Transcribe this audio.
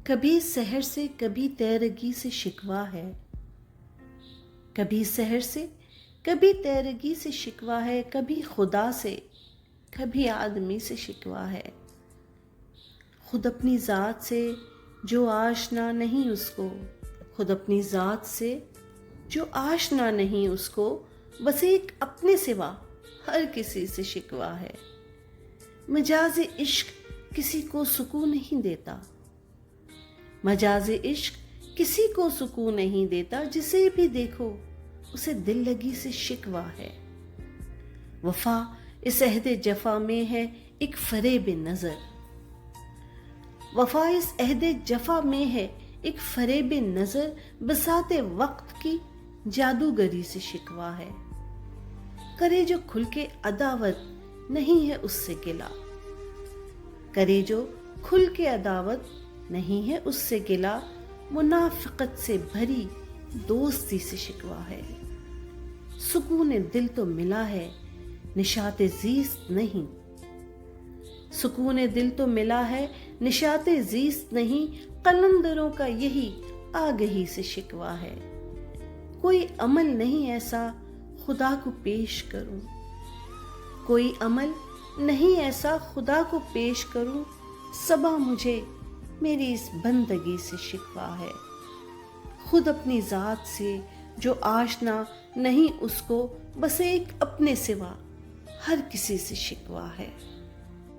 کبھی سحر سے کبھی تیرگی سے شکوہ ہے، کبھی سحر سے کبھی تیرگی سے شکوہ ہے، کبھی خدا سے کبھی آدمی سے شکوہ ہے۔ خود اپنی ذات سے جو آشنا نہیں اس کو، خود اپنی ذات سے جو آشنا نہیں اس کو، بس ایک اپنے سوا ہر کسی سے شکوہ ہے۔ مجاز عشق کسی کو سکون نہیں دیتا، مجاز عشق کسی کو سکون نہیں دیتا، جسے بھی دیکھو اسے دل لگی سے شکوہ ہے۔ وفا اس عہد جفا میں ہے ایک فریب نظر، وفا اس عہد جفا میں ہے ایک فریب نظر، بساط وقت کی جادوگری سے شکوہ ہے۔ کرے جو کھل کے عداوت نہیں ہے اس سے گلہ، کرے جو کھل کے عداوت نہیں ہے اس سے گلہ، منافقت سے بھری دوستی سے شکوہ ہے۔ سکون دل تو ملا ہے نشاط زیست نہیں، سکون دل تو ملا ہے نشاط زیست نہیں، قلندروں کا یہی آگہی سے شکوہ ہے۔ کوئی عمل نہیں ایسا خدا کو پیش کروں، کوئی عمل نہیں ایسا خدا کو پیش کروں، صبا مجھے میری اس بندگی سے شکوہ ہے۔ خود اپنی ذات سے جو آشنا نہیں اس کو، بس ایک اپنے سوا ہر کسی سے شکوہ ہے۔